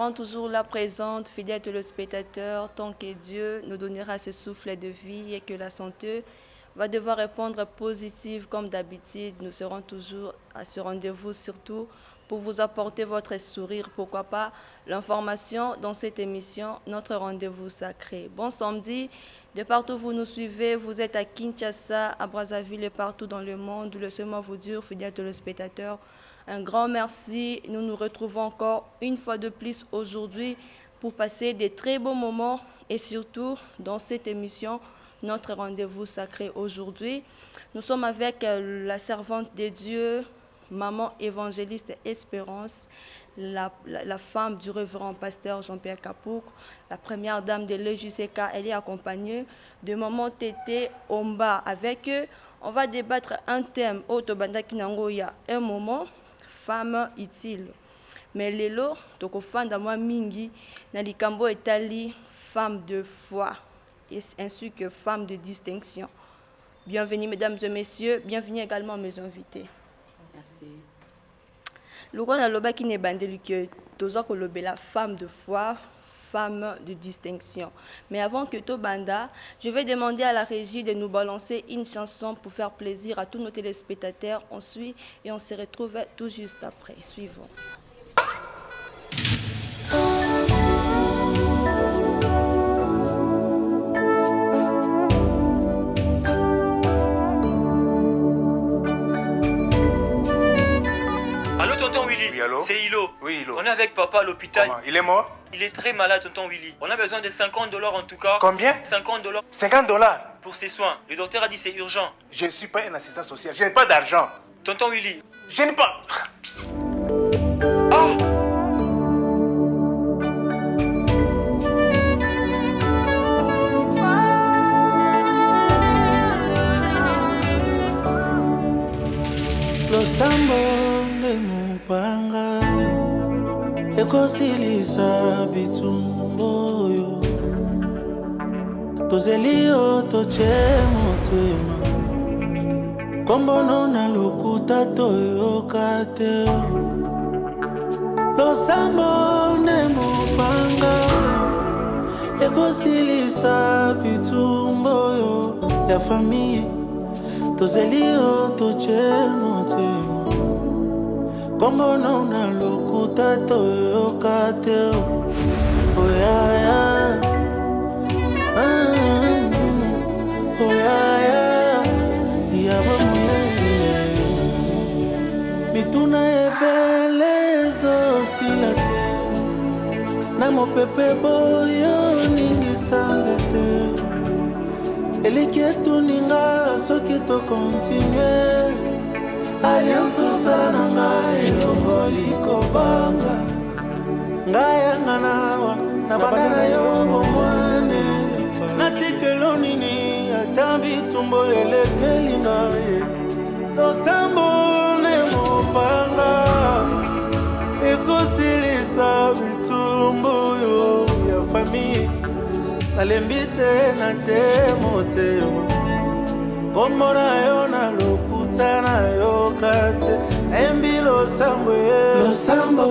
serons toujours là présentes, fidèles téléspectateurs, tant que Dieu nous donnera ce souffle de vie et que la santé va devoir répondre positive comme d'habitude. Nous serons toujours à ce rendez-vous, surtout pour vous apporter votre sourire. Pourquoi pas l'information dans cette émission, notre rendez-vous sacré. Bon samedi, de partout où vous nous suivez, vous êtes à Kinshasa, à Brazzaville et partout dans le monde. Laissez-moi vous dire, fidèles téléspectateurs, un grand merci. Nous nous retrouvons encore une fois de plus aujourd'hui pour passer des très beaux moments et surtout dans cette émission, notre rendez-vous sacré aujourd'hui. Nous sommes avec la servante de Dieu, maman évangéliste Espérance, la femme du révérend pasteur Jean-Pierre Capouk, la première dame de l'EJCK. Elle est accompagnée de maman Tété Omba. Avec eux, on va débattre un thème, Otobanda Kinangoya, un moment, femme utile. Mais lelo, tokofanda moi mingi, na likambo etali, femme de foi, ainsi que femme de distinction. Bienvenue mesdames et messieurs, bienvenue également mes invités. Merci. Lorsqu'on a l'oba qui n'est bandé que tozo kolobe la femme de foi, femme de distinction. Mais avant que to banda, je vais demander à la régie de nous balancer une chanson pour faire plaisir à tous nos téléspectateurs. On suit et on se retrouve tout juste après. Suivons. Oui, allô? C'est Hilo. Oui, Hilo. On est avec papa à l'hôpital. Comment? Il est mort? Il est très malade, tonton Willy. On a besoin de $50 en tout cas. Combien? $50 $50. pour ses soins. Le docteur a dit c'est urgent. Je ne suis pas un assistant social. Je n'ai pas d'argent. Tonton Willy. Je n'ai pas... Ah! Losambo mupanga ekosilisa bitumbo yo tozelio toche motema kombono na lokuta toyoka te losambo mupanga ekosilisa bitumbo yo ya famille tozelio toche motema kombono na lokuta toyoka te oyaya oyaya yabamuye mituna ebele ezosila te na mopepe boyo ningisa nzete eleki etuninga soki tokontinue alliance osala na ngai elongoli kobanga ngai yanga nawa na banda na yo bomwane natikelo nini ata bitumbo elekeli ngai losambo ne mopanga ekosilisa bitumbo yo ya famille nalembi te na te motema kombo na yo na lokuta na yo kate embi losambo ye losambo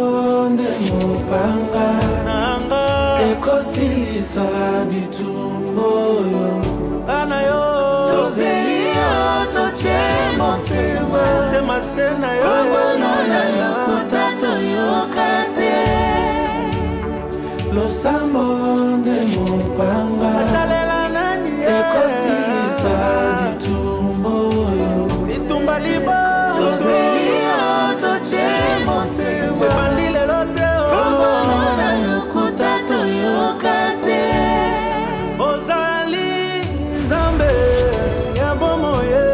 nde mopanga nanga ekosilisa bitumbo yo ana yo tozelio tote motema tema se na yo kombo na lokuta toyoka te losambo nde mopanga ekosilisa bitumbo yo bitumba libo tozelio toche motema ebandi lelo te kombono na lokuta toyoka te ozali nzambe ya bomoye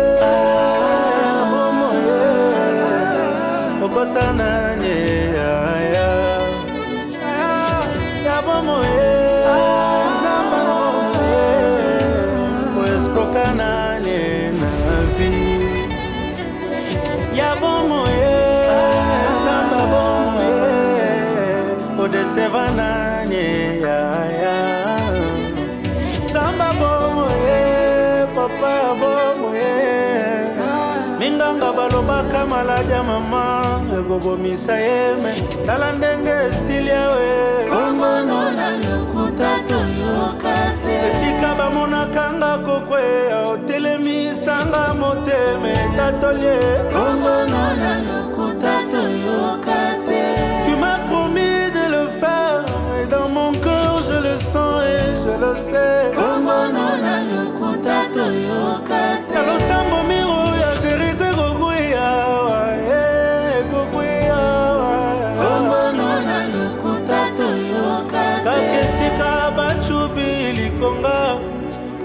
okosana nye yaya ya bomoye nzamba oesprokanane na vi ya bomoye nzamba bomoye odesevanane yaya nzamba bomoye papa bomoye minganga balobaka maladi ya mama ekobomisa ye me tala ndenge esilia we kombono na lokuta toyoka te esika bamonakanga kokwea otelemisanga motema etatolie kombono na lokuta toyoka te tu m'as promis de le faire et dans mon cœur je le sens et je le sais kombono na lokuta toyoka te talosambo miro ya jeriko ekokwea ekokwea kombono na lokuta toyoka te kaka esika bacubi likonga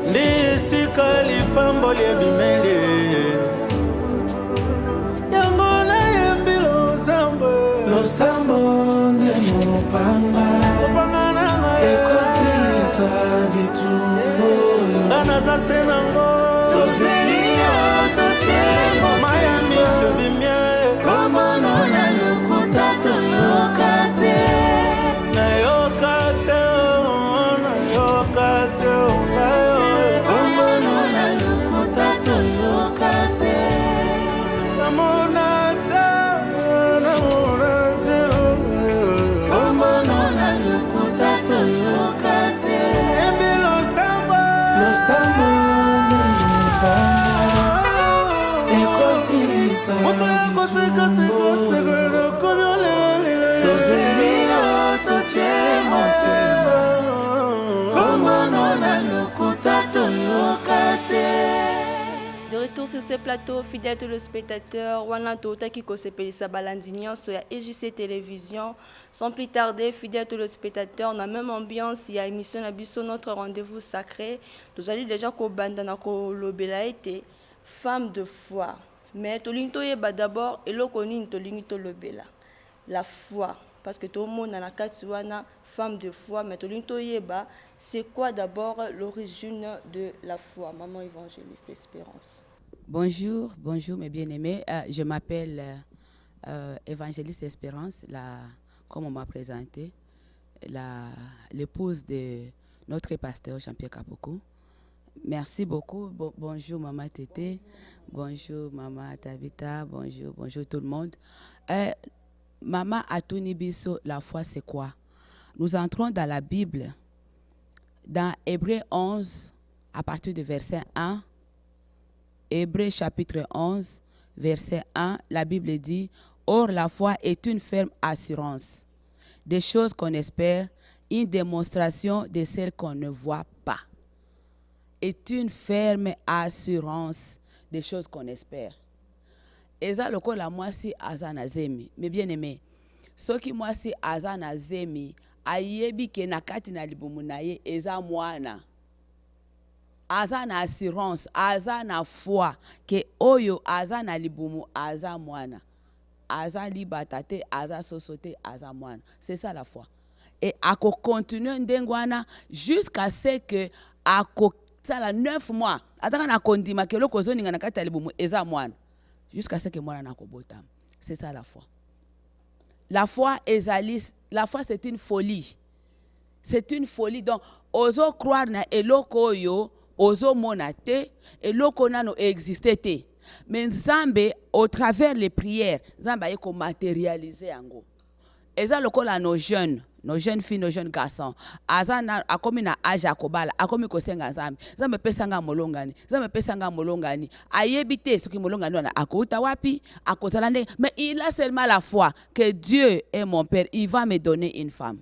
nde esika lipamboli ebimeli yango nayembi losambo nde mopanga opanga nanga ekosilisa bitumbu nga naza se nango tozeli yo totemo maya miso bimie kombono na lokuta toyoka te nayoka te ngayo kombono na lokuta toyoka te namona te kombono na lokuta toyoka te embi losambo losambo nde mopanga ekosilisa bitumbu tozeli yo totie motema kombono na lokuta toyoka te. De retour sur ce plateau, fidèles téléspectateurs, wana totaki kosepelisa balandi nyonso ya EJC Télévision. Sans plus tarder, fidèles téléspectateurs, na même ambiance, il y a émission na biso notre rendez-vous sacré. Nous allons déjà kobanda na kolobela été femme de foi. Mais tolinto yeba d'abord eloko nini tolingi tolobela. La foi, parce que tout le monde a la kati wana femme de foi, mais tolinto yeba, c'est quoi d'abord l'origine de la foi? Maman évangéliste Espérance. Bonjour mes bien-aimés. Je m'appelle Évangéliste Espérance, comme on m'a présenté, l'épouse de notre pasteur Jean-Pierre Kapoko. Merci beaucoup. Bonjour Maman Tété, bonjour Maman Tabita, bonjour tout le monde. Maman Atoni Biso, la foi c'est quoi? Nous entrons dans la Bible, dans Hébreux 11, à partir du verset 1. Hébreux chapitre 11, verset 1, la Bible dit « Or la foi est une ferme assurance des choses qu'on espère, une démonstration de celles qu'on ne voit pas. » Est une ferme assurance des choses qu'on espère. Eza lokola mwasi aza na zemi, mes bien-aimés. Soki mwasi aza na zemi, ayebi ke na kati na libumu na ye eza mwana. Aza na assurance, aza na foi ke oyo aza na libumu aza mwana. Aza libata te, aza sosote, aza mwana. C'est ça la foi. Et ako continue ndengwana jusqu'à ce que ako sala 9 mois. Ataka na kondima ke loko zoninga na kati ya libumu eza mwana. Jusqu'à ce que mwana na kobota. C'est ça la foi. La foi c'est une folie. C'est une folie. Donc, ozo croire na eloko yo, ozo monate, eloko nano existe te. Mais Nzambe, au travers les prières, Nzambe a matérialisé ango. Eza lokola nos jeunes filles, nos jeunes garçons. Azana akomi na âge akobala, akomi kosenga Nzambe. Nzambe pesanga molongani. Ayebite soki molongani wana akouta wapi, akozalande. Mais il a seulement la foi que Dieu est mon père, il va me donner une femme.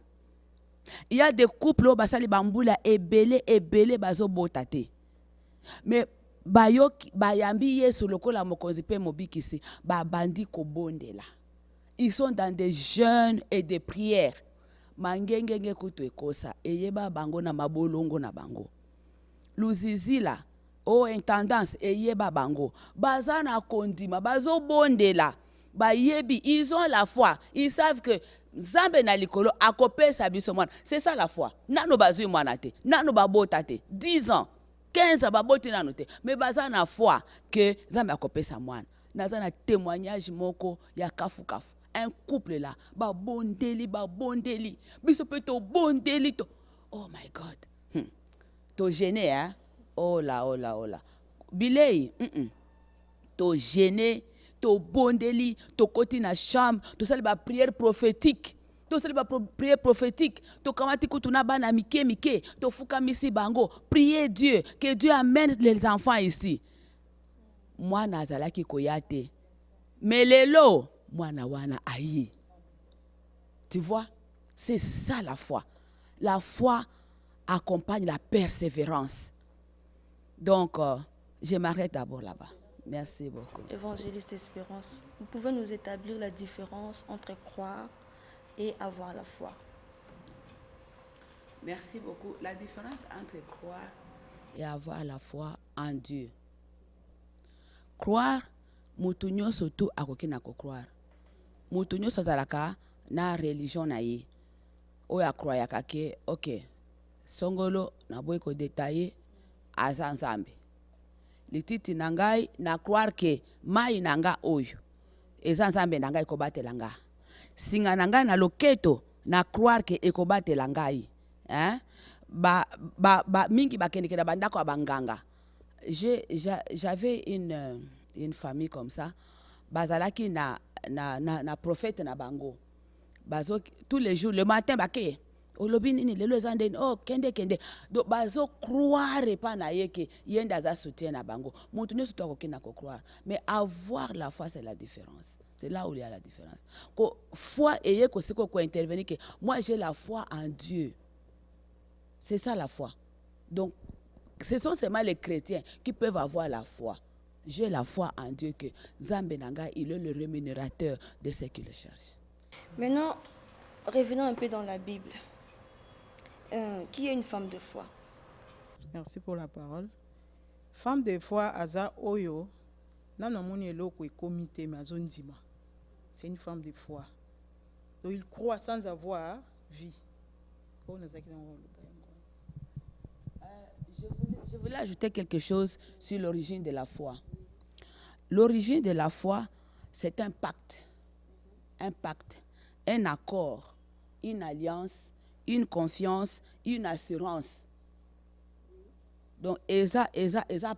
Il y a des couples où basali bambula ebele bazo botate. Mais bayambi yesu lokola mokonzi pe mobikisi bandi kobondela. Ils sont dans des jeûnes et des prières. Mangengenge kutu ekosa eyeba bango na mabolongo na bango. Luzizila intendance eyeba bango. Bazana kondima bazo bondela. Bayebi, ils ont la foi. Ils savent que Nzambe na likolo akopesa biso mwana. C'est ça la foi. Nano bazui mwana te. Nano babota te. 10 ans. 15 ans baboti nano te. Mais bazana foi que Nzambe akopesa mwana. Nazana témoignage moko ya kafu. Un couple là, bondeli. Biso pe to bondeli to. Oh my God. To gêné hein. Oh là. Bilei. to gêné, to bondeli, to koti na chambre, to sali ba prière prophétique. To sali ba prière prophétique, to kamati kutuna bana mike mike, to fuka misi bango, priez Dieu, que Dieu amène les enfants ici. Moi nazalaki koyate. Mais lelo, moi na wana aïe. Tu vois, c'est ça la foi. La foi accompagne la persévérance. Donc, je m'arrête d'abord là-bas. Merci beaucoup. Évangéliste Espérance, vous pouvez nous établir la différence entre croire et avoir la foi? Merci beaucoup. La différence entre croire et avoir la foi en Dieu. Croire, mutu nyonso tu akoki na croire. Mutu nyonso azalaka na religion na ye. Oyo akroyaka ke, ok, songolo na boy ko détailler aza nzambe. Lititi na ngai na croire ke mai na nga oyo eza nzambe na ngai kobatela nga. Singa na ngai na loketo na croire ke ekobatela ngai. Mingi bakendeke na bandako ya banganga. J'avais une famille comme ça. Bazalaki na prophète na bango. Bazo tous les jours le matin baké olobi nini lelo ezandeni oh kende donc bazo croire pas na yeke yenda za soutien na bango mutu nyoso to kokina ko croire mais avoir la foi c'est la différence. C'est là où il y a la différence. Ko foi eye ko siko ko intervenir que moi j'ai la foi en Dieu. C'est ça la foi. Donc ce sont seulement les chrétiens qui peuvent avoir la foi. J'ai la foi en Dieu que Nzambe nanga il est le rémunérateur de ceux qui le cherchent. Maintenant, revenons un peu dans la Bible. Qui est une femme de foi? Merci pour la parole. Femme de foi, Aza Oyo, Nanamoni Eloko et comité Mazondima. C'est une femme de foi. Donc il croit sans avoir vie. Je voulais ajouter quelque chose sur l'origine de la foi. L'origine de la foi, c'est un pacte. Un pacte, un accord, une alliance, une confiance, une assurance. Donc, eza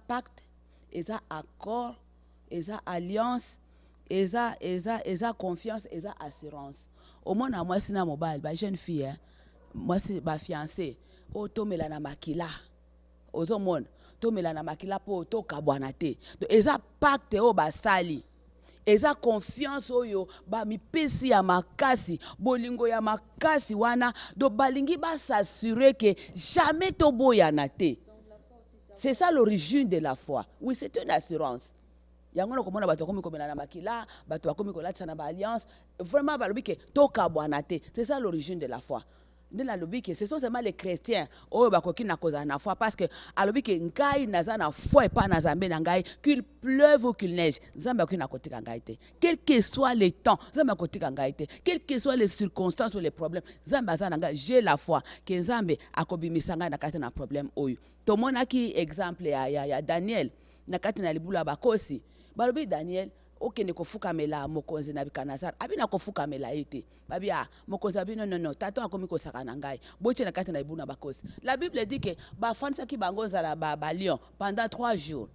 pacte, eza accord, eza alliance, eza confiance, eza assurance. Au moins, moi, c'est na mobile, ba jeune fille, hein, moi c'est ba fiancée, o to melana makila. Ozo mon, to melana makila po to kabwanate. Donc, eza pacte o ba sali. Eza confiance oyo ba mipesi ya makasi bolingo ya makasi wana do balingi ba s'assurer que jamais toboyana te. C'est ça l'origine de la foi. Oui, c'est une assurance. Yango ko mona bato komi komela na makila, bato komi ko latsa na ba alliance, vraiment ba lobi ke toka bwana te. C'est ça l'origine de la foi. De la lobi que ce sont seulement les chrétiens oyo bakoki na koza na foi parce que alobi que ngai naza na foi et pas na Nzambe na ngai qu'il pleuve ou qu'il neige Nzambe akoki na kotika ngai te quel que soit les temps Nzambe akotika ngai te quelles que soient les circonstances ou les problèmes Nzambe aza na ngai j'ai la foi que Nzambe akobimisa ngai na kati na problème oyo tomonaki exemple ya Daniel na kati na libula bakosi balobi Daniel okende kofukamela mokonzi na Bikanazar abina kofukamela ete babi mokonzi abi non tato akomi kosaka na ngai boche na kati na ibuna bakosi. La Bible dit que ba fanisa ki bango nzala ba lion pendant 3 jours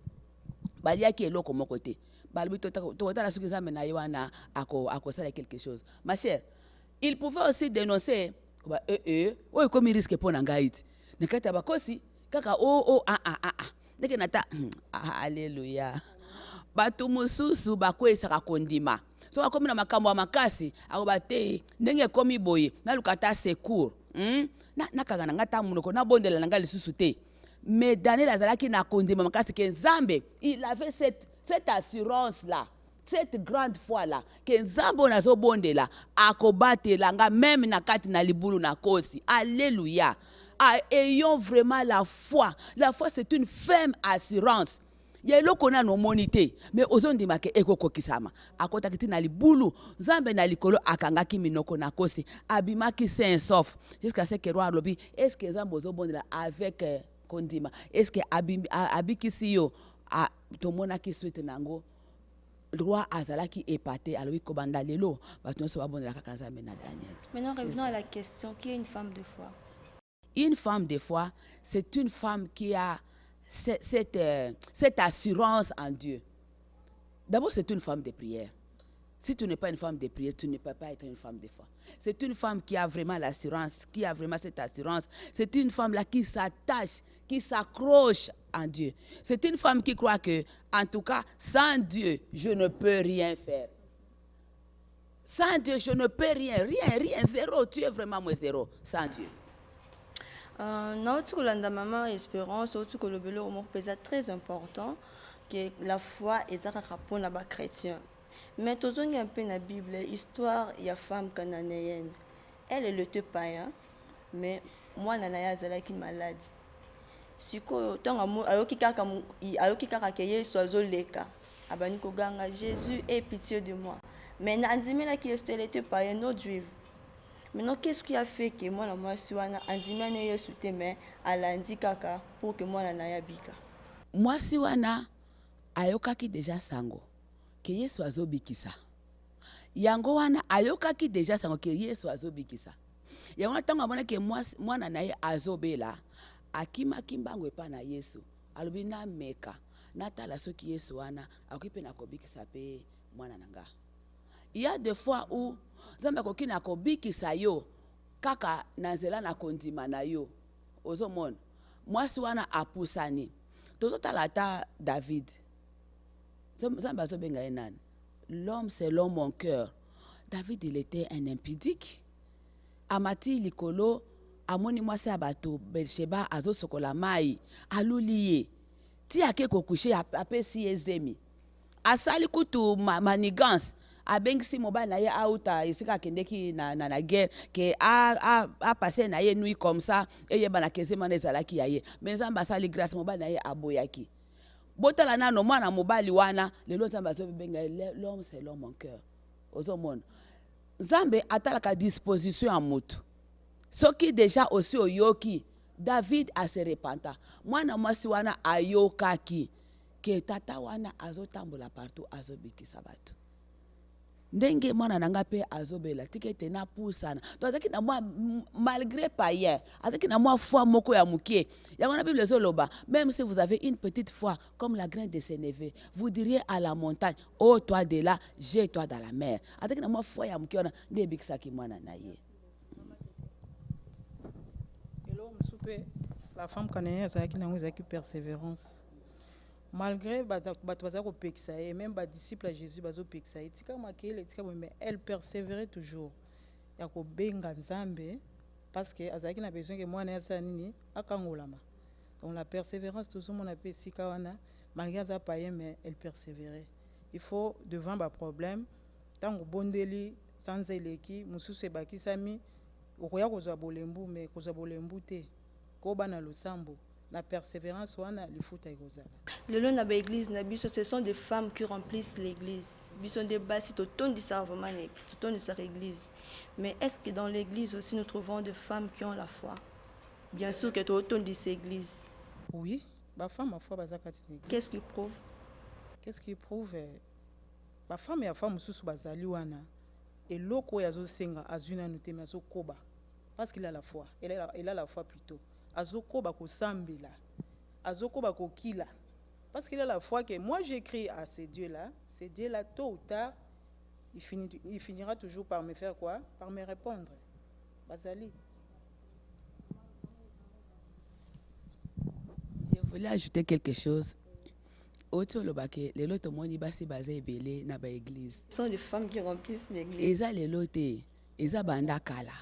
balia ki eloko moko te balobi to la soki Nzambe na ye wana akosala quelque chose. Ma chère, il pouvait aussi dénoncer oyo komi risque po na ngai iti na kati ya bakosi kaka ndeke nata alléluia. Batu mususu bakwesaka kondima so akomi na makambo ya makasi akobate ndenge komi boye nalukata secours na kanga na ngata munoko na bondela na ngali susu te. Mais Daniel azalaki na kondima makasi ke Nzambe il avait cette assurance là, cette grande foi là que Nzambe nazo bondela akobatela nga même na kati na libulu na kosi. Alléluia. Ayons vraiment la foi. La foi c'est une ferme assurance. Yelo kona no monité mais ozondima ke ekokokisama akotaki na libulu Nzambe na likolo akangaki minoko na kosi abimaki sain sauf jusqu'à ce que roi lobi est-ce que Nzambe ozobondela avec kondima est-ce que abikisi yo tomonaki suite nango roi azalaki épaté alobi kobanda lelo bato nyonso babondela kaka Nzambe na Daniel. Maintenant revenons à la question, qui est une femme de foi? Une femme de foi, c'est une femme qui a cette assurance en Dieu. D'abord, c'est une femme de prière. Si tu n'es pas une femme de prière, tu ne peux pas être une femme de foi. C'est une femme qui a vraiment l'assurance, qui a vraiment cette assurance. C'est une femme-là qui s'attache, qui s'accroche en Dieu. C'est une femme qui croit que, en tout cas, sans Dieu, je ne peux rien faire. Sans Dieu, je ne peux rien, zéro. Tu es vraiment moi zéro, sans Dieu. Notre maman espérance, autre le belo est très important, que la foi est un rapport avec les chrétiens. Mais tout un peu dans la Bible, l'histoire de la femme cananéenne. Elle est le te païen, mais moi, Nanaya est malade. Si Jésus ait pitié de moi. Mais Nanzimela qui est païen, non juive. Maintenant, qu'est-ce qui a fait que moi, je suis Nanzimela soutenu à lundi kaka pour que moi, Nanaya bika? Moi, si wana ayokaki déjà sango. Que Yesu azobikisa. Yango wana ayokaki deja sango ke Yesu azobikisa. Yango ntango amona ke mwana na ye azobela, akimaki mbango epa na Yesu. Alobi na meka, natala soki Yesu wana akoki na kobikisa pe mwana nanga. Il y a des fois où Nzambe akoki na kobikisa yo kaka na nzela na kondima na yo. Ozomona. Mwasi wana apusani. Tozotala ata David. L'homme selon mon cœur. David, il était un impudique. Amati likolo, amoni mwase abato, Belsheba, azo sokola mai, aluliye. Ti ake kokushe apesi ezemi. Asali kutu manigance. Abengisi mobile na ye auta, isika kendeki na guerre, ke a passé na ye nuit comme ça, eye bana kezema nezalaki ya ye. Menzamba asali grâce mobile na ye aboyaki. Botala nano mwana mobali wana lelo Nzambe azobenga l'homme c'est l'homme mon cœur. Ozomona. Nzambe atalaka disposition à mutu. Soki déjà aussi oyoki David a se repenta. Mwana mwasi wana ayokaki ke tata wana azotambola partout azobikisa batu. Ndenge mwana nanga pe azobela tikete na pusana to azaki na moi malgré païen azaki na moi foi moko ya mukie ya wana Bible zoloba même si vous avez une petite foi comme la graine de sénévé vous diriez à la montagne oh toi de là jette-toi dans la mer azaki na moi foi ya mukie wana nde bikisaki mwana na ye. Elo msupe la femme cananéenne azaki na ngozaki persévérance. Malgré bato bazako pekisa et même ba disciple à Jésus bazo pekisa tika makele tika mais elle persévérait toujours ya ko benga Nzambe parce que azaki na besoin que moi na sa nini akangolama. Donc la persévérance toujours mon appel sika wana malgré ça païen mais elle persévérait. Il faut devant ba problème tango bondeli sans eleki mususu bakisami okoya kozwa bolembu mais kozwa bolembu te ko bana losambo. La persévérance, le foot est gozala. Le long de l'église, ce sont des femmes qui remplissent l'église. Ils sont des bases, tout le de sa église. Mais est-ce que dans l'église aussi nous trouvons des femmes qui ont la foi? Bien sûr que tout le de ces églises. Oui, ma femme, ma foi, qu'est-ce qui prouve? Qu'est-ce qui prouve? Ma femme et la femme sous bazaliwana et loko yazo senga azuna nutema zo koba parce qu'il a la foi. Elle a la foi plutôt. Azoko bako sambela, azoko bako kila. Parce qu'il a la foi que moi j'écris à ces dieux-là tôt ou tard, il finira toujours par me faire quoi? Par me répondre. Bazali. Je voulais ajouter quelque chose. Autre le baké, les lots moni basi basé belé na ba église. Ce sont des femmes qui remplissent l'église. Eza les lotés, eza banda kala.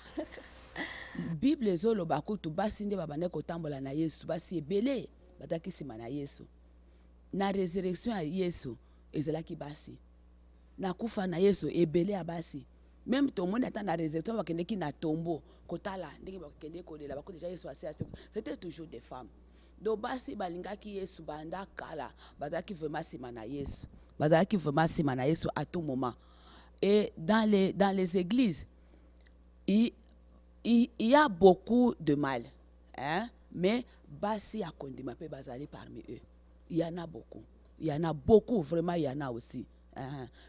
Bible zolo bakutu basi nde babane kotambola na Yesu basi ebele bataki sima na Yesu na résurrection ya Yesu ezalaki basi na kufa na Yesu ebele ya basi même to mona ta na résurrection bakendeki na tombeau kotala ndenge bakende kolela bako déjà Yesu assez c'était toujours des femmes do basi balingaki Yesu banda kala bataki vraiment sima na Yesu bazalaki vraiment sima na Yesu à tout moment et dans les églises il y a beaucoup de mal, hein? Mais basi a kondima pe bazali parmi eux. Il y en a beaucoup, vraiment il y en a aussi.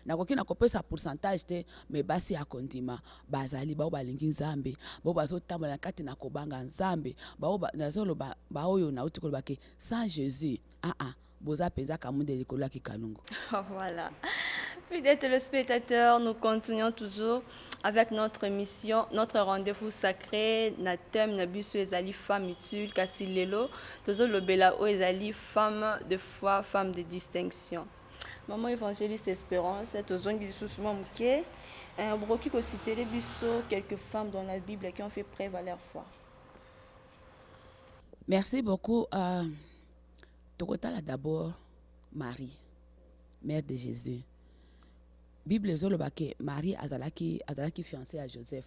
Na koki na kopesa pourcentage te mais basi a kondima bazali ba balingi Nzambe, ba bazotambola kati na kobanga Nzambe, ba nazolo ba oyo na utikolo bake sans Jésus. boza peza kamunde likolo ki kalungu. Voilà. Fidèles téléspectateurs, nous continuons toujours avec notre émission, notre rendez-vous sacré. Na thème na biso ezali femme utile kasi lelo tozo lobela o ezali femme de foi, femme de distinction. Maman évangéliste Espérance, tozongi lisusu moke. Broki ko citer les biso quelques femmes dans la Bible qui ont fait preuve à leur foi. Merci beaucoup. Tokotala d'abord Marie, mère de Jésus. Bible zolobake Marie azalaki fiancée à Joseph.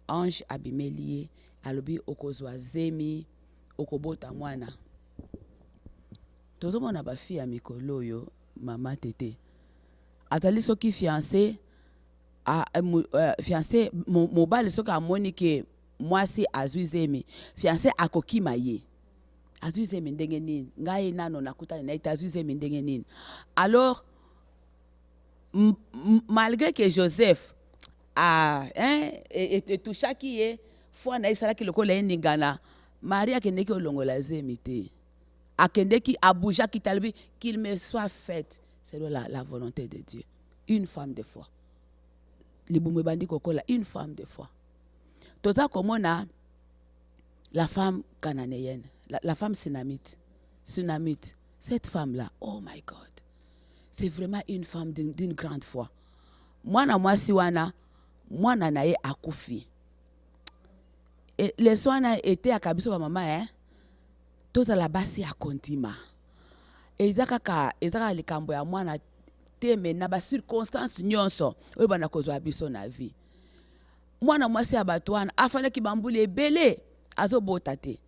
Ange abimelie alobi okozwa zemi okobota mwana. Tozomona ba fille ya mikolo yo mama tete. Azali soki fiancé fiancé mobali soki amoni ke mwasi azwi zemi fiancé akokima ye. Azwi zemi ndenge nini ngai nano nakutana na ita azwi zemi ndenge nini. Alors malgré que Joseph touchaki ye fois na isalaki lokola endingana Marie akendeki olongola zemi te akendeki aboujaki talibi qu'il me soit fait selon la volonté de Dieu. Une femme de foi. Libumu bandi kokola une femme de foi. Toza komona la femme cananéenne, la femme sunamite. Cette femme-là, oh my God. C'est vraiment une femme d'une grande foi. Mwana mwasi wana, mwana na ye akufi. Et les soins étaient à kabiso ba mama toza la basi ya kontima. Ezaka likambo ya mwana teme na ba circonstance nyonso oyo bana kozwa biso na vie. Mwana mwasi ya batwana afana ki bambule ebele azobota te.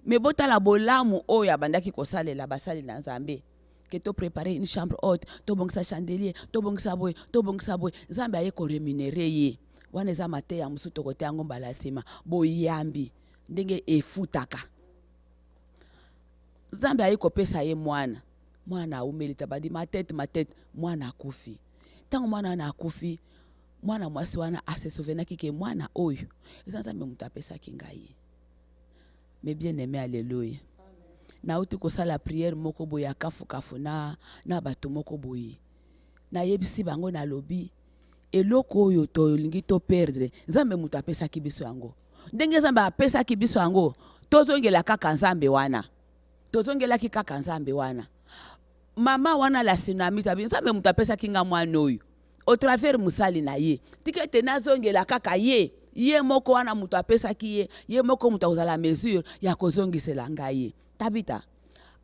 Me bota la bolamu oyo abandaki kosalela basali na Nzambe. Que tu préparer une chambre haute, tu bongisa chandelier, tu bongisa boy. Nzambe aye ko rémunérer ye. Wana za mate ya musu tokote yango mbala sema boyambi ndenge efutaka. Nzambe aye ko pesa ye mwana. Mwana umelita badi ma tête mwana akufi. Tango mwana na akufi, mwana mwasi wana ase souvenaki ke mwana oyo. Nzambe mutapesa kingai. Mais bien aimé, alléluia. Na uti kosala prière moko boya kafu na bato moko boye na yebisi bango na lobi eloko oyo to lingi to perdre Nzambe mutu apesa kibiso yango ndenge Nzambe apesa kibiso yango tozongela kaka Nzambe wana mama wana la tsunami Nzambe mutu apesa kinga mwana oyo au travers musali na ye tikete nazongela kaka ye moko wana mutu apesa ki ye moko mutu kozala mesure ya kozongisela ngai Tabita,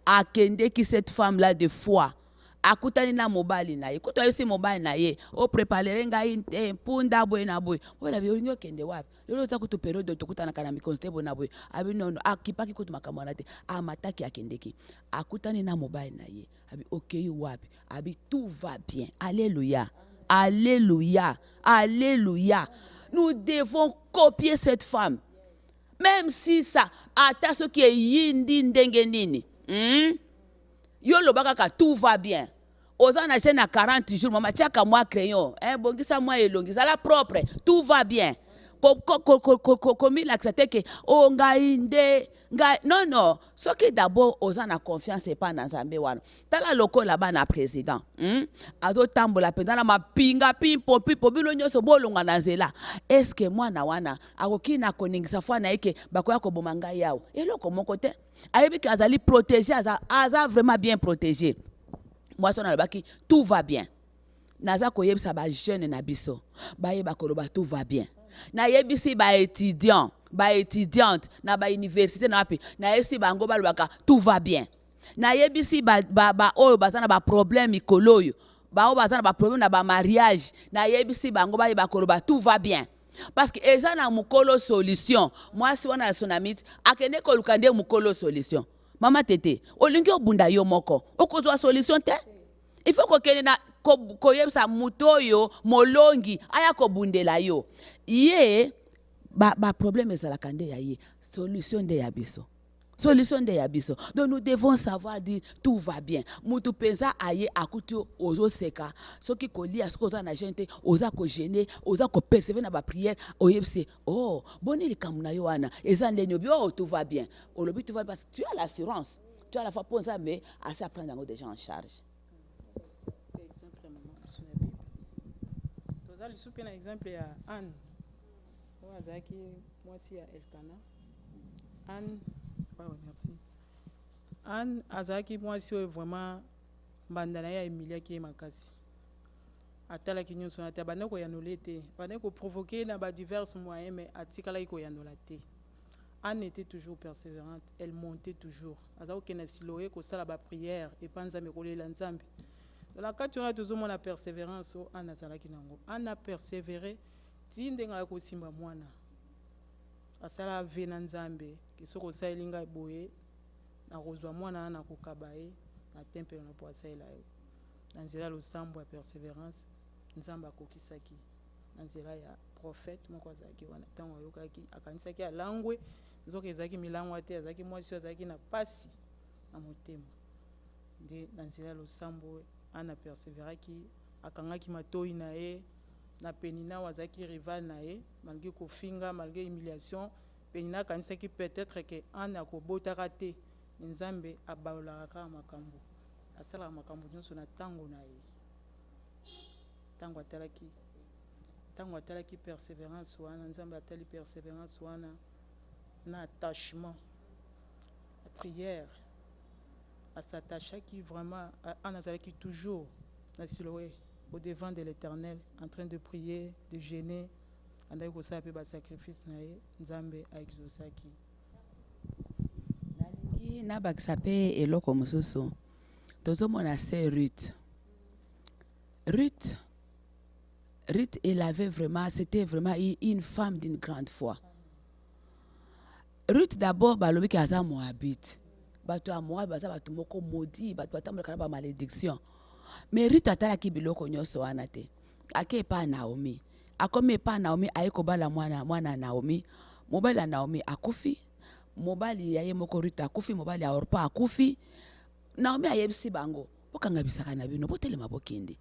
akendeki cette femme-là de foi. Akutani na mobali na ye. Kuto yesi mobali na ye. O préparer ngai punda boy na boy. Wala bi olingo kende wapi. Lelo za kutu periode tokutana kana mi constable na boy. Abi non akipaki kutu makamwana te. Amataki akendeki. Akutani na mobali na ye. Abi okay wapi. Abi tout va bien. Alléluia. Alléluia. Alléluia. Nous devons copier cette femme. Même si ça, ata ce qui est yindi ndenge nini. Yo lobaka tout va bien. Ozana jeune à 40 jours, mama tiaka moi crayon. Bongisa moi elongisa la propre. Tout va bien. Comme il accepte que oh ngainde non ce qui d'abord ozana confiance et pas dans Nzambe wana. Tala loko là-bas na président. Azo tambola pendana ma pinga pimpo bino nyoso bolonga na nzela. Est-ce que moi na wana akoki na koningisa fwa na eke bakoya ko bomanga yao. Eloko moko te. Ayebi ki azali protégé aza vraiment bien protégé. Moi son na baki tout va bien. Naza koyebisa ba jeune na biso. Ba yeba koloba tout va bien. Na yebisi ba étudiante na ba université na wapi na yebisi bango balobaka tout va bien. Na yebisi ba oyo bazana ba problème ikoloyo ba oyo bazana ba problème na ba mariage na yebisi bango ba yeba koloba tout va bien. Parce que eza na mukolo solution. Moi si wana tsunamite akende ko lukande mukolo solution. Mama tete olingi obunda yo moko okozwa solution te. Il faut que na koyebisa mutoyo molongi aya kobundela yo ye ba problème ezalaka nde ya ye solution de yabiso donc nous devons savoir dire tout va bien mutu penza aye akuti ozo seka soki kolia soki oza na gente oza ko gêner oza ko persévérer na ba prière oyebise oh boni likamuna yo wana eza ndeni obi oh tout va bien olobi tout va bien parce que tu as l'assurance tu as à la fois pour ça, mais assez à prendre des gens en charge. Exemple ya mama mosu na bible toza lisu mpe na exemple ya Anne oyo azalaki mwasi ya Elkana. Anne, merci. Anne azalaki mwasi oyo vraiment mbanda na ye aemiliaki ye makasi, atalaki nyonso na te, abandaki koyanola te, abandaki koprovoke na badivers moyens, mais atikalaki koyanola te. Anne était toujours persévérante, elle montait toujours. Azalaki kokende Siloé kosala baprière epa Nzambe kolela Nzambe. Dans la kati wana tozomona persévérance oyo Anne azalaki nango. Anne a persévéré ti ndenge akosimba mwana, asala ave na Nzambe ke soki osaleli ngai boye nakozwa mwana wana nakokaba ye na tempelo na po asalela yo. Na nzela losambo ya persévérance Nzambe akokisaki na nzela ya prophète moko azalaki wana ntango ayokaki akanisaki alangwe nzoka ezalaki milangwa te, azalaki mwasi oyo azalaki na pasi na motema. Nde na nzela losambo Ana persévéraki, akangaki matoi na ye na Penina oyo azalaki rival na ye, malgré kofinga, malgré humiliation. Penina akanisaki peut-être que Ana akobotaka te, Nzambe abalolaka kaka makambo, asalaka makambo nyonso na ntango na ye. Ntango atalaki persévérance wana, Nzambe atali persévérance wana na attachement, la prière, à s'attacher qui vraiment en azalaki toujours na Siloé au devant de l'Éternel en train de prier, de jeûner, andaki kosala pe ba sacrifice na ye, Nzambe a exaucaki. Nalingi na bakisa pe eloko mosusu tozomona se Ruth, elle avait vraiment, c'était vraiment une femme d'une grande foi. Ruth d'abord balobi ki aza Moabite. Bato ya Moab baza bato moko maudit, bato batambolaka na ba malédiction. Mais Ruth atalaki biloko nyonso wana te. Ake epa Naomi. Akomi epa Naomi aye kobala mwana Naomi. Mobali ya Naomi akufi. Mobali ya ye moko Ruth akufi, mobali ya Orpa akufi. Naomi ayebisi bango, bokanga bisaka na bino, botelema bokende.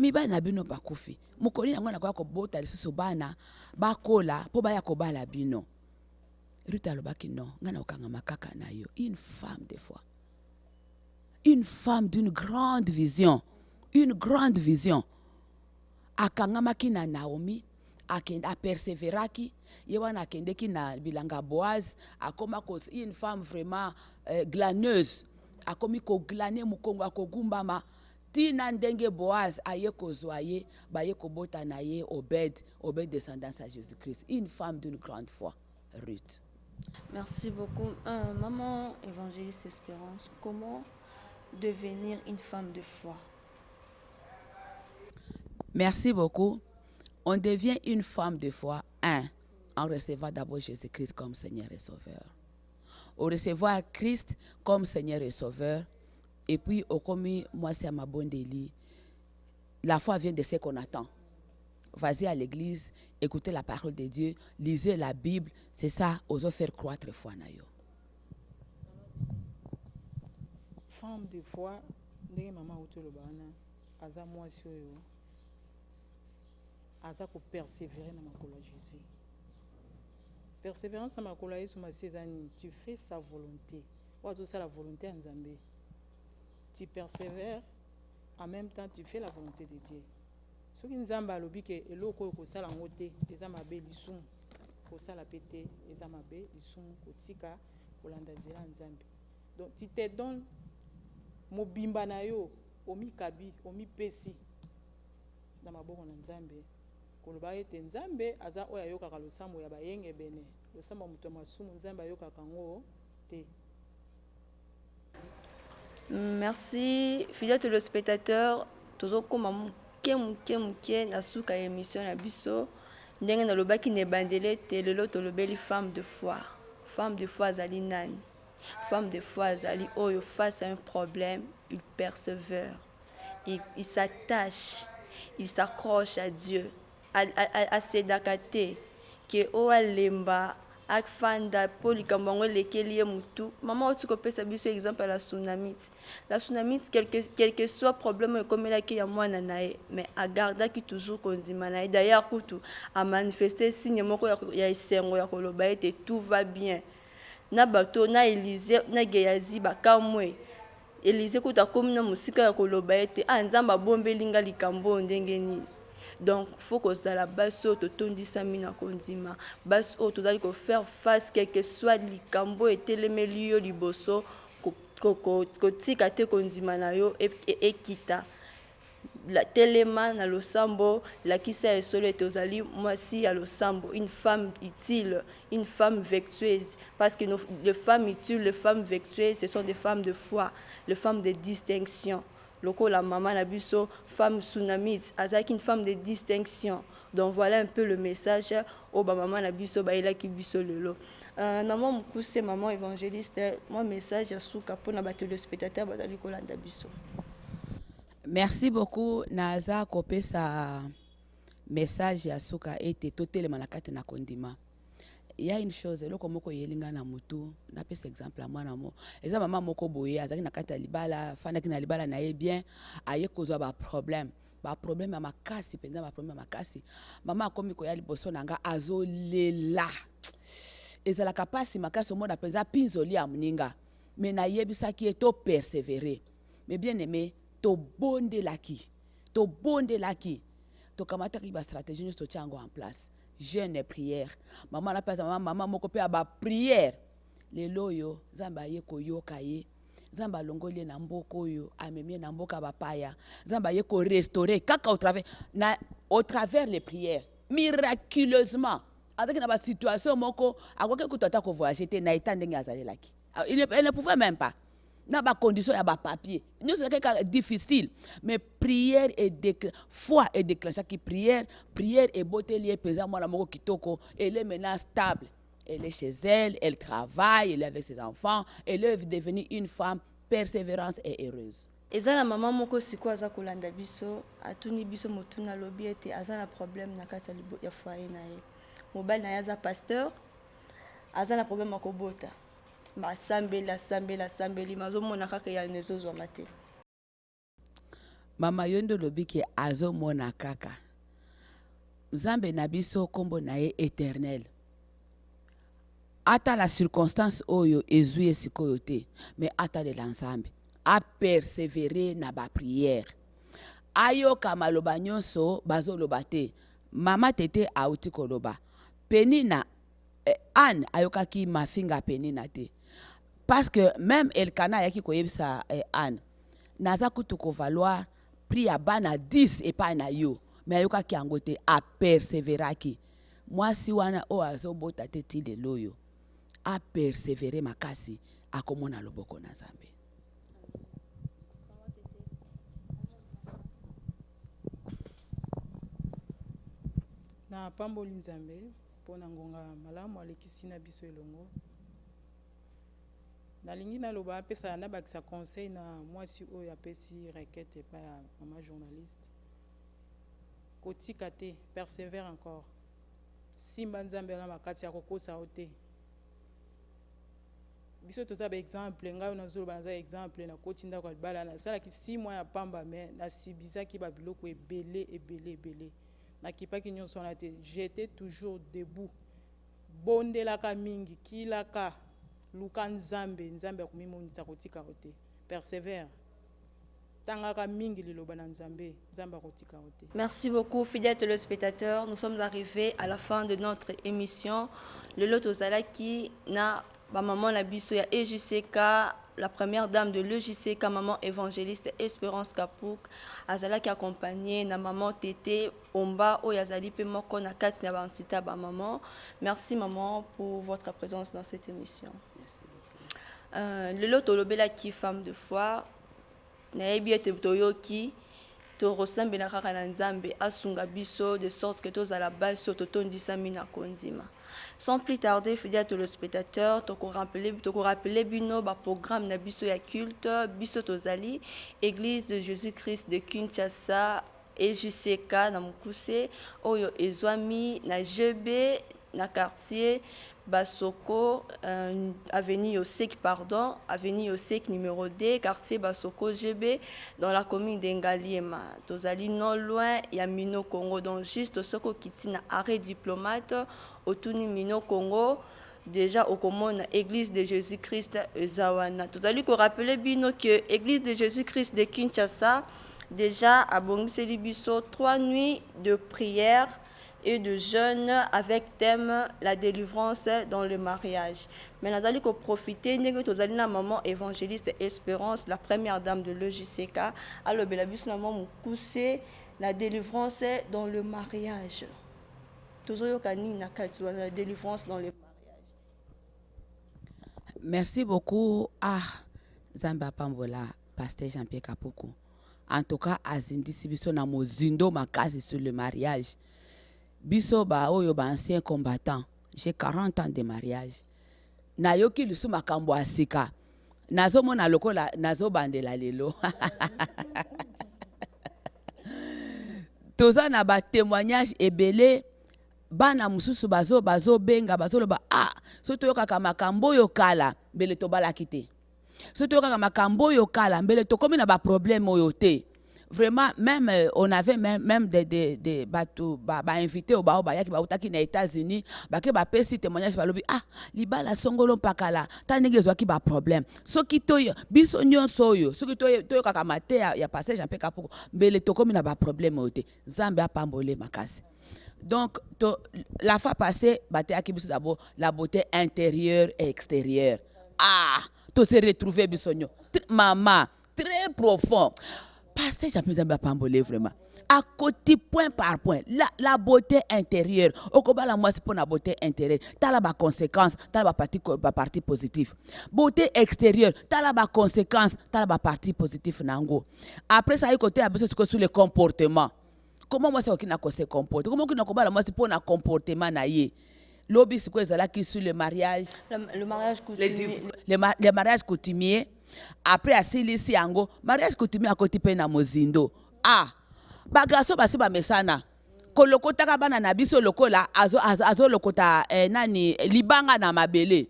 Mibali na bino bakufi. Mukoni na ngwana kwa kobota lisusu bana bakola po baya kobala bino. Ruth alobaki non, ngana okanga makaka na yo, une femme de foi. Une femme d'une grande vision. Une grande vision. Akangamaki na Naomi, a persévéraki, yewana akendeki na bilanga Boaz, akoma kos une femme vraiment glaneuse. Akomi ko glaner mukongo akogumbama. Tina ndenge Boaz aye kozwa ye, baye kobota na ye Obed descendance à Jésus-Christ. Une femme d'une grande foi, Ruth. Merci beaucoup. Maman évangéliste Espérance, comment devenir une femme de foi? Merci beaucoup. On devient une femme de foi, en recevant d'abord Jésus-Christ comme Seigneur et Sauveur. Au recevoir Christ comme Seigneur et Sauveur, et puis au commis, moi c'est à ma bonne délit. La foi vient de ce qu'on attend. Vas-y à l'église, écoutez la parole de Dieu, lisez la Bible, c'est ça, osons faire croître foi na yo. Femme de foi, ndenge mama utolo bana, aza mwasi oyo, aza ko persévérer na makolo ya Jésus. Persévérance na makolo ya Yesu masezani, tu fais sa volonté. Oazo sa la volonté ya Nzambe. Tu persévères, en même temps tu fais la volonté de Dieu. Soki Nzambe alobi ke eloko kosala ngo te eza mabe lisumu kosala pete eza mabe lisumu kotika kolanda nzela Nzambe. Donc tu te donnes mobimba na yo omikabi omipesi na maboko na Nzambe koloba ete Nzambe aza oyo ayokaka losambo ya bayenge bene losambo moto masumu Nzambe ayokaka ngo te. Merci, fidèle téléspectateur. Tozokoma muke na suka émission na biso ndenge na lobaki ne bandele te lelo tolobeli femme de foi. Femme de foi azali nani? Femme de foi azali oyo face à un problème, il persévère. Il s'attache, il s'accroche à Dieu. À sedakate ke o alemba akfanda polikambango lekeli mutu. Maman otu ko pesa biso exemple la tsunamite. La tsunamite quel que soit problème comme la ki ya mwana nae mais a garda ki toujours kondima nae d'ailleurs kutu a manifester signe moko ya esengo ya koloba ete tout va bien. na bato na Élysée na Geyazi bakamwe Élysée kuta komi na musika ya koloba ete nzambe abombeli nga likambo ndenge nini. Donc faut kozala basi oyo totondisami na kondima, basi oyo tozali faire face quel que soit likambo etelemeli yo liboso kotika te kondima na yo ekita la telema na losambo la kisa esolo ete ozali mwasi ya losambo, une femme utile, une femme vertueuse, parce que les femmes utiles, les femmes vertueuses, ce sont des femmes de foi, les femmes de distinction. Loko la maman na biso femme tsunamite azaki une femme de distinction. Donc voilà un peu le message au ba maman na biso ba elaki biso lelo. Maman mukuse maman évangéliste, mon message à souka pour na ba téléspectateurs bazali kolanda biso. Merci beaucoup Naza kopé sa message ya souka ete totele manakate na kondima. Il y a une chose, loko moko yelinga na mutu, na pese exemple à moi na mo. Eza maman moko boye azaki na kata libala, fana ki na libala na ye bien, aye kozwa ba problème ya makasi penza ba problème ya makasi. Maman akomi ko ya liboso nanga azolela. Ezala kapasi makasi mo na penza pinzoli ya muninga. Mais na yebisaki eto persévérer. Mais bien aimé, to bonde laki, to kamata ki ba stratégie to tiango en place. Jeûne et prière. Maman la pesa maman moko pe aba prière. Le loyo zamba ye ko yoka ye. Zamba longoli na mboko yo, amemie na mboka bapaya. Zamba ye ko restaurer kaka au travers les prières. Miraculeusement. Avec na ba situation moko akoke kutata ko voyager te na etandenge azalelaki. Il ne pouvait même pas. Na ba condition ya ba papier. Nous c'est quelque difficile, mais prière et foi et déclenchée qui prière et beauté lié pesant moi la moko kitoko, elle est maintenant stable. Elle est chez elle, elle travaille, elle est avec ses enfants, elle est devenue une femme persévérante et heureuse. Eza la maman moko siko aza kolanda biso, atuni biso motuna lobi ete aza na problème na kati ya foyer na ye. Mobile na yaza pasteur, aza na problème akobota. Sambeli mazomona kaka ya nezozwa mate. Mama yondo lobiki azomona kaka. Nzambe na biso kombo na ye éternel. Ata la circonstance oyo ezuye sikoyo te, mais ata de l'ensemble. A persévérer na ba prière. Ayo kamaloba nyonso bazoloba te. Mama tete auti koloba. Penina Anne ayokaki mafinga penina te. Parce que même Elkana yaki koyebisa Anne, naza kutu ko valoir pri ya bana 10 et pas na yo, mais ayokaki yango te a persévéraki. Moi si wana o azobota te ti de loyo, a persévérer makasi akomona loboko na Nzambe. Na pamboli Nzambe pona ngonga malamu alekisi na biso elongo. Nalingi naloba apesa na bakisa conseil na mwasi oyo apesi requête pa ya mama journaliste. Kotika te, persévère encore. Simba Nzambe na makati ya kokosa ote. Biso toza ba exemple ngayo nazoloba za exemple na kotinda kwa bala na sala ki 6 mois ya pamba mais na sibizaki ba biloko ebele. Na kipaki nyonso na te, j'étais toujours debout. Bondelaka mingi kilaka luka Nzambe akumimonisa kotika ote. Persévère. Tangaka mingi liloba na Nzambe kotika ote. Merci beaucoup fidèles téléspectateurs, nous sommes arrivés à la fin de notre émission. Le lot ozalaki na ba maman la biso ya EJCK, la première dame de l'EJCK, maman évangéliste Espérance Kapouk, azalaki accompagnée na maman Tété Omba Oyazali pe moko na kati na bantita ba maman. Merci maman pour votre présence dans cette émission. Le lot olobela ki femme de foi na yebi ete toyoki to resembela kaka na Nzambe asunga biso de sorte que tozala baso totondisami na kondima. Sans plus tarder, fidèles téléspectateurs, toko rappeler bino ba programme na biso ya culte biso tozali Église de Jésus-Christ de Kinshasa EJCK na Mukuse oyo ezwami na GB na quartier Basoko, avenue Osek, avenue Osek numéro 2, quartier Basoko GB, dans la commune d'Engaliema. Tozali non loin, il y a Mino Congo, donc juste Soko Kitina, arrêt diplomate, au Tuni Mino Congo, déjà au commune Église de Jésus-Christ Zawana. Tout à l'heure, qu'on rappelait bien que Église de Jésus-Christ de Kinshasa déjà a bongiseli biso 3 nuits de prière et de jeûne avec thème la délivrance dans le mariage. Mais nous allons profiter de la maman évangéliste Espérance, la première dame de l'EJCK, alors belabus la maman coussé la délivrance dans le mariage. Toujours la délivrance dans le mariage. Merci beaucoup à Zamba Pambola, pasteur Jean-Pierre Kapuku. En tout cas, azindisi biso na mozindo makasi sur le mariage. Biso ba oyo ba ancien combattant. J'ai 40 ans de mariage. Na yoki lisu makambo asika. Nazo mona lokola nazo bandela lelo. Toza na ba témoignage ebele bana mususu bazo benga bazo loba soto yoka makambo yo kala mbele to balakite. Soto yoka makambo yo kala mbele to komi na ba problème oyo te. Vraiment, même on avait même des bateaux invités au baoba yaki bautaki na États-Unis bake ba pesi témoignage balobi libala songolo pakala tanenge zwaki ba problème soki toyo biso nyonso oyo soki toyo kaka mate ya pasteur Jean-Pierre Kapuku mbele to komi na ba problème ote Nzambe apambole makasi. Donc la fois passée bateaki biso d'abord la beauté intérieure et extérieure. To se retrouver biso nyo maman très profond. Pasteur Jean-Pierre Pambolé vraiment. À côté point par point, la beauté intérieure. Au combat la moi c'est pour la beauté intérieure. T'as la conséquence, t'as la partie positive. Beauté extérieure, t'as la conséquence, t'as la partie positive nango. Après ça, il côté à besoin sur le comportement. Comment moi c'est qui n'a se comporte? Comment qui n'a combat la moi c'est pour un comportement naïe. Lobby c'est quoi là qui sur le mariage? Le mariage coutumier. Le mariage coutumier. Après asilisi yango mariage coutumier à côté pe na mozindo bagaso basi ba mesana kolokota ka bana na biso lokola azo lokota nani libanga na mabele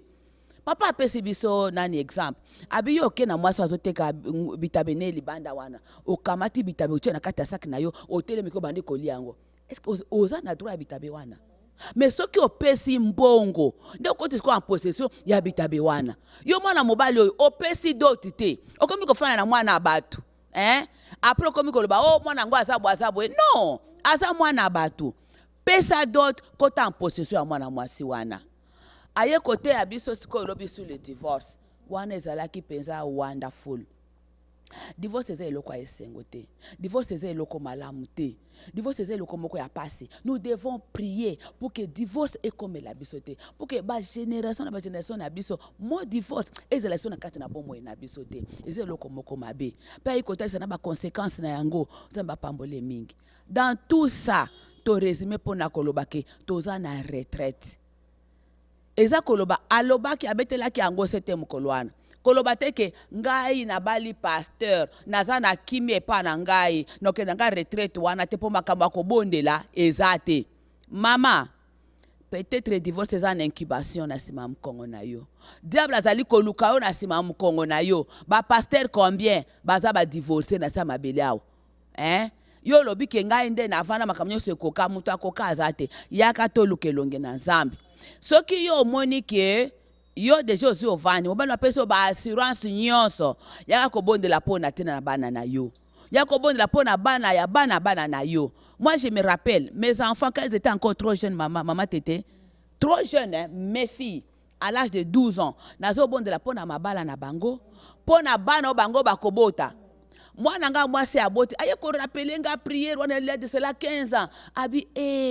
papa apesi biso nani exemple abi yo ke na mwasi azoteka bitabene libanda wana okamati bitabe uche na kati ya sac na yo otele miko bandi koli yango est-ce que oza na droit ya bitabe wana? Mais ce qui opesi mbongo nde ko tisiko en possession ya bitabe wana yo mwana mobali oyo opesi doti te okomi kofana na mwana batu après okomi koloba mwana ngo azabo non aza mwana batu pesa dot kota en possession ya mwana mwasi wana aye kote ya biso siko lobi sur le divorce wana ezalaki penza wonderful. Divorce eza eloko ya esengo te. Divorce eza eloko malamu te. Divorce eza eloko moko ya passé. Nous devons prier pour que divorce ekomela biso te. Pour que ba génération na biso mo divorce ezala so na kati na bomo na biso te. Eza eloko moko mabe. Pa ikota ça na ba conséquences na yango, Nzamba pambole mingi. Dans tout ça, to résumé pona koloba ke toza na retraite. Eza koloba alobaki abetelaki yango sete mkolwana. Koloba teke ngai na bali pasteur naza na kimie pa na ngai noke na nga retraite wana te po makambo akobondela ezate mama peut-être divorce eza na incubation na sima mkongo na yo diable azali koluka yo na sima mkongo na yo ba pasteur combien baza ba divorcer na sa mabele awo yo lobi ke ngai nde na vana makambo nyonso ekoka mutu akoka azate yaka toluka elonge na Nzambe soki yo omoni ke yo deja osi ovani mobali apesi ba assurance nyonso yaka kobondela pona tena na bana na yo yaka kobondela pona bana ya bana na yo. Moi je me rappelle mes enfants quand ils étaient encore trop jeunes maman tété trop jeunes mes filles à l'âge de 12 ans nazo bondela pona mabala na bango pona bana o bango bakobota moi nanga moi c'est aboti aye ko rappeler nga prière on est de cela 15 ans abi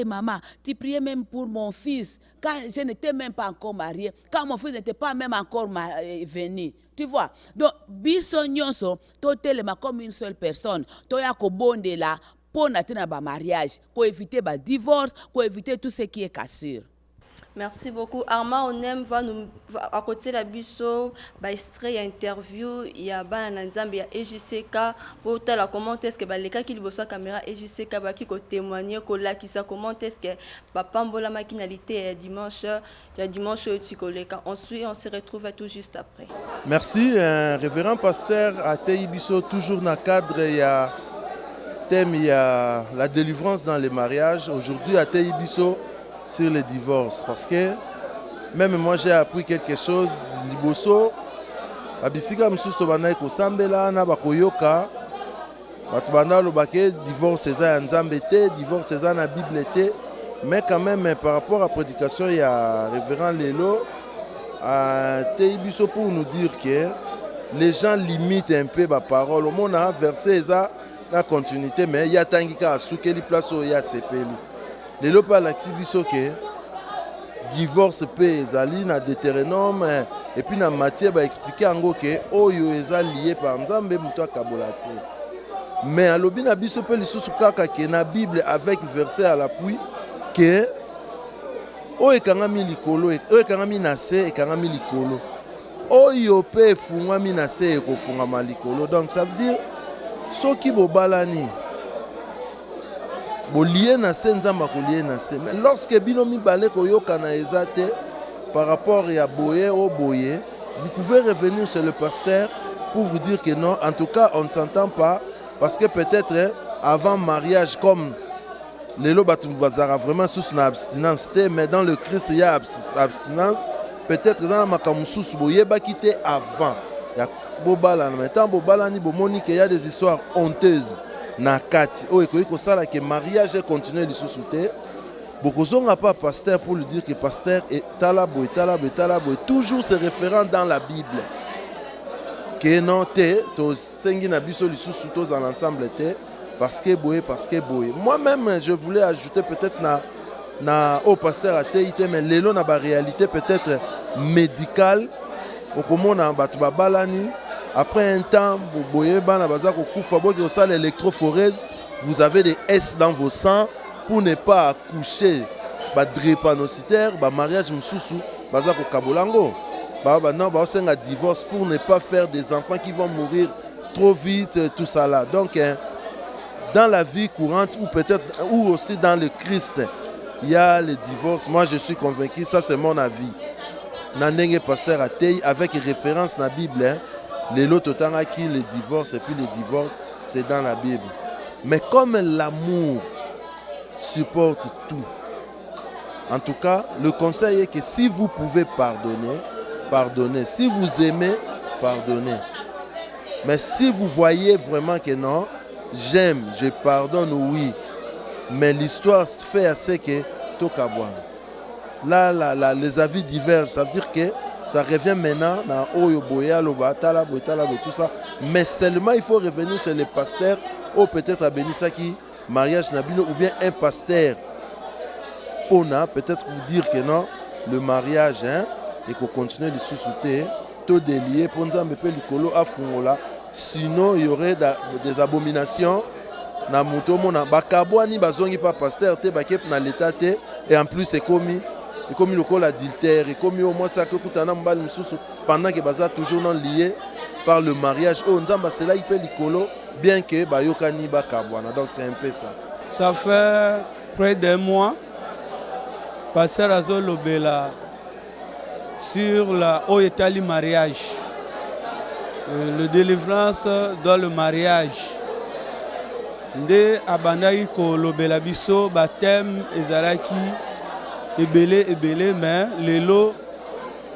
maman tu priais même pour mon fils quand je n'étais même pas encore marié quand mon fils n'était pas même encore venu tu vois donc biso nyonso to telema comme une seule personne to ya ko bondela pona tena ba mariage pour éviter ba divorce pour éviter tout ce qui est cassure. Merci beaucoup. Arma Onem va à côté de la biso, extrait, interview, il y a Nzambe, il y a EJCK, pour la comment est-ce que les cas qui bossent à caméra EJCK qui ko témoigner qui ça comment est-ce que papa mbola maquinalité dimanche tu collègue. Ensuite on se retrouve tout juste après. Merci révérend pasteur Atei Biso toujours dans le cadre il y a thème il y a la délivrance dans les mariages. Aujourd'hui Atei Biso sur le divorce parce que Même moi j'ai appris quelque chose. Liboso, abisika msusu tobanda kosambela na bakoyoka. Batubanda lobake divorce eza ya nzambe te, divorce eza na Bible te. Mais quand même par rapport à la prédication, il y a révérend Lelo Teibiso pour nous dire que les gens limitent un peu la parole. Au monde a versé ça la continuité, mais il y a tangika à souke li place où il y a sepeli. Lelo par l'axibiso que divorce pe ezali na Deutéronome et puis na Matthieu ba expliquer en que oyo eza lié par nzambe muto kabolate. Mais à l'obina biso pe lisusu kaka ke na Bible avec verset à l'appui que oyo ekangami likolo oyo ekangami na se ekangami likolo oyo pe efungwami na se ekofungama likolo. Donc ça veut dire soki bobalani bolie na se nzamba kolie na se. Mais lorsque bino mibale koyoka na eza te par rapport à boye au boye, vous pouvez revenir chez le pasteur pour vous dire que non, en tout cas on ne s'entend pas parce que peut-être avant mariage comme Lelo Batubazara vraiment sous une abstinence, mais dans le Christ il y a abstinence. Peut-être dans la makamusus boye ba quitter avant. Il y a bobala maintenant bobala ni bomoni qu'il y a des histoires honteuses na kati. O ekoyi ko sala que mariage continue le sous-souté. Bokozo n'a pas pasteur pour lui dire que pasteur est talabo toujours se référant dans la Bible. Que non te to sengi na biso li sous-souto dans l'ensemble te. Parce que boye. Moi-même, je voulais ajouter peut-être au pasteur à TIT, mais l'élo na ba réalité peut-être médicale. Au comment na batuba balani. Après un temps, boye bana bazako kufa boye au salle électrophorèse, vous avez des S dans vos sangs pour ne pas accoucher. Ba drépanocytaire, ba mariage mususu, bazako kabolango. Ba non ba senga divorce pour ne pas faire des enfants qui vont mourir trop vite, tout ça là. Donc dans la vie courante ou peut-être ou aussi dans le Christ, il y a le divorce. Moi, je suis convaincu, ça c'est mon avis. Nandenge pasteur Atei avec référence dans la Bible, hein, les lots qui le divorce et puis le divorce, c'est dans la Bible. Mais comme l'amour supporte tout, en tout cas, le conseil est que si vous pouvez pardonner, pardonnez. Si vous aimez, pardonnez. Mais si vous voyez vraiment que non, j'aime, je pardonne, oui. Mais l'histoire fait assez que Tokabouan. Là, les avis divergent. Ça veut dire que ça revient maintenant dans Oyo Boya, Loba, Talabo, tout ça. Mais seulement il faut revenir chez les pasteurs ou peut-être à Benisaki, mariage Nabino, ou bien un pasteur. On a peut-être vous dire que non, le mariage, hein, et qu'on continue de sous-souter, tout délié, pour nous amener le à Fungola. Sinon, il y aurait des abominations. Na moto mona bakabwani bazongi pa pasteur te bakep na l'état te et en plus c'est commis le col adultère et commis au moins ça que kutana mbali msusu pendant que baza toujours non lié par le mariage oh nzamba cela il peut likolo bien que bayokani bakabwana. Donc c'est un peu ça. Ça fait près d'un mois pasteur Azolo Bela sur la Oyetali mariage. Le délivrance dans le mariage. Nde abandaki ko lobela biso baptême ezalaki ebele mais lelo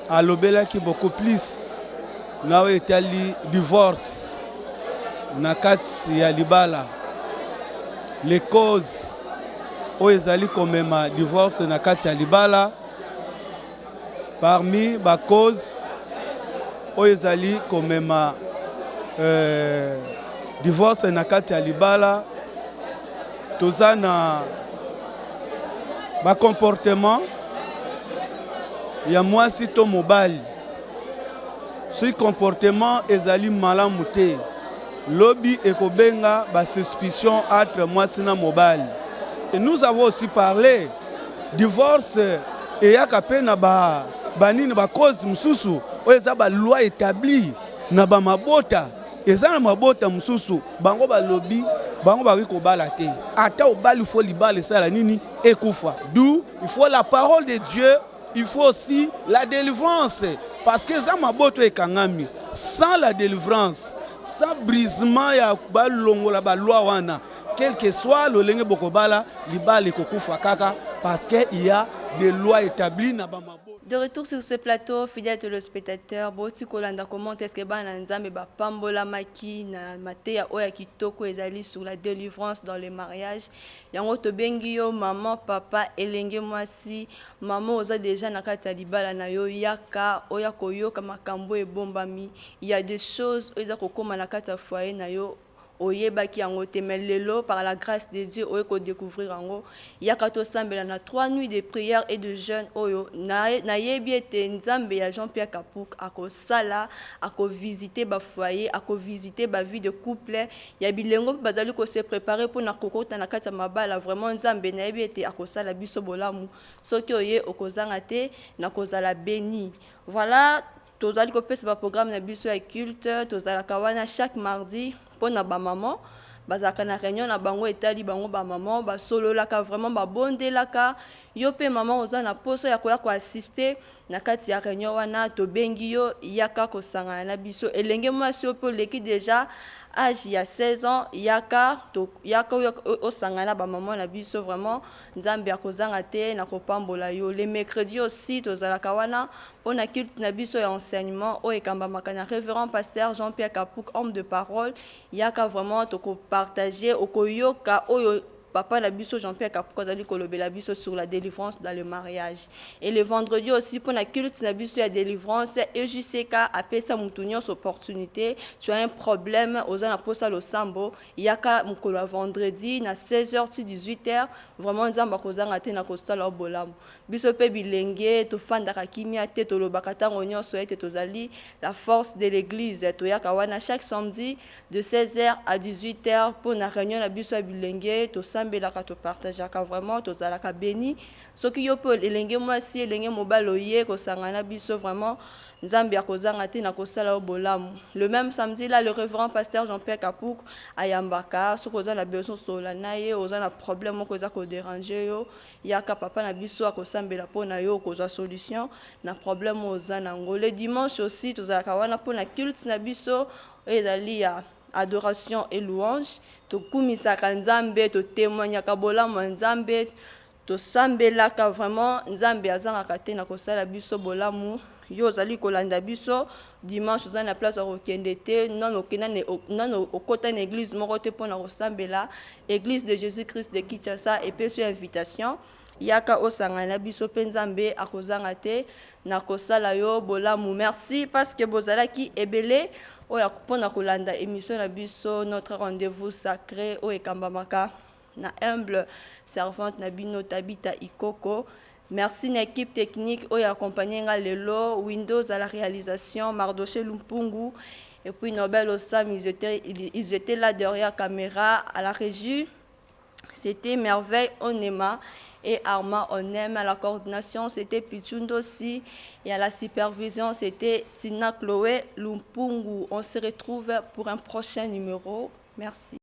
alobelaki beaucoup plus na etali divorce na kati ya libala. Les causes o ezali komema divorce na kati ya libala, parmi ba cause o ezali komema divorce na kati ya libala toza na ba comportement ya mwasi to mobali. Ce comportement ezali malamu te, lobi ekobenga ba suspicion entre mwasi na mobali. Et nous avons aussi parlé divorce et yakape na ba banini ba cause mususu o eza ba loi établie na ba mabota. Eza na mabota mususu bango balobi bango baki kobala te ata obali faut libala sala nini ekufa. D'où il faut la parole de Dieu, il faut aussi la délivrance parce que eza maboto ekangami. Sans la délivrance, sans brisement ya balongola ba loi wana, quel que soit le lenge bokobala libala ekokufa kaka parce que il y a des lois établies na ba maboto. De retour sur ce plateau, fidèles téléspectateurs, boti kolanda comment est-ce que bana nzambe ba pambola maki na mateya oya kitoko ezali sur la délivrance dans le mariage. Yango to bengi yo maman, papa, elenge mwasi, maman oza déjà na kati ya libala na yo yaka oya koyoka makambo ebombami. Il y a des choses oza kokoma na kati ya foyer na yo. Oyebaki yango te mais lelo par la grâce de Dieu oye ko découvrir yango yaka to sambela na 3 nuits de prière et de jeûne oyo na yebi ete nzambe ya Jean-Pierre Kapuk ako sala ako visiter ba foyer ako visiter ba vie de couple ya bilengo bazali ko se préparer pour na kokota na kati ya mabala vraiment nzambe na yebi ete ako sala biso bolamu soki oye okozanga te na kozala béni. Voilà, tozali ko pesa ba programme na biso ya culte tozala kawana chaque mardi pour na ba maman bazaka na réunion na bango etali bango ba maman ba solo laka vraiment ba bonde laka yo pe maman oza na poso ya koya ko assister na kati ya réunion wana to bengi yo yaka ko sanga na biso elenge mwasi yo pe leki déjà âge il y a 16 ans yaka o sangana ba maman na biso vraiment nzambe akozanga te na kopambola yo les mercredis aussi tozala kawana on a culte na biso ya enseignement o ekamba makana révérend pasteur Jean-Pierre Kapuk homme de parole yaka vraiment to ko partager okoyoka oyo papa na biso Jean-Pierre Kapuk azali kolobela biso sur la délivrance dans le mariage. Et le vendredi aussi pour la culte na biso ya délivrance et JCK apesa mutunyo opportunité tu as un problème ozana posa lo sambo yaka mukolo vendredi na 16h to 18h vraiment nzamba kozanga te na kostala bolamu biso pe bilenge to fandaka kimia te to lobaka tango nyonso ete tozali la force de l'église to yaka wana chaque samedi de 16h à 18h pour na réunion na biso ya bilenge to sambelaka to partageaka vraiment tozalaka béni soki yo pe elenge mwasi elenge mobali oye kosangana biso vraiment nzambe akozanga te na kosala bolamu. Le même samedi là le révérend pasteur Jean-Pierre Kapuk ayambaka soko za na besoin sola na ye oza na problème ko za ko déranger yo yaka papa na biso akosambela pona yo kozwa solution na problème oza nango. Le dimanche aussi tozalaka wana pona culte na biso ezali ya adoration et louange to kumisaka nzambe to témoignaka bolamu nzambe to sambelaka vraiment nzambe azangaka te na kosala biso bolamu yo zali kolanda biso dimanche za na place okende te non okota na église moko te pona kosambela église de Jésus-Christ de Kinshasa et pe sur invitation yaka osangana biso pe nzambe akozanga te na kosala yo bolamu. Merci parce que bozalaki ebele oya pona kolanda émission na biso notre rendez-vous sacré o ekambamaka na humble servante na bino Tabita Ikoko. Merci à l'équipe technique qui a accompagné Lelo, Windows à la réalisation, Mardoché Lumpungu et puis Nobel Osam, ils étaient là derrière la caméra à la régie. C'était Merveille Onema et Arma Onem. À la coordination, c'était Pichundo aussi. Et à la supervision, c'était Tina Chloé Lumpungu. On se retrouve pour un prochain numéro. Merci.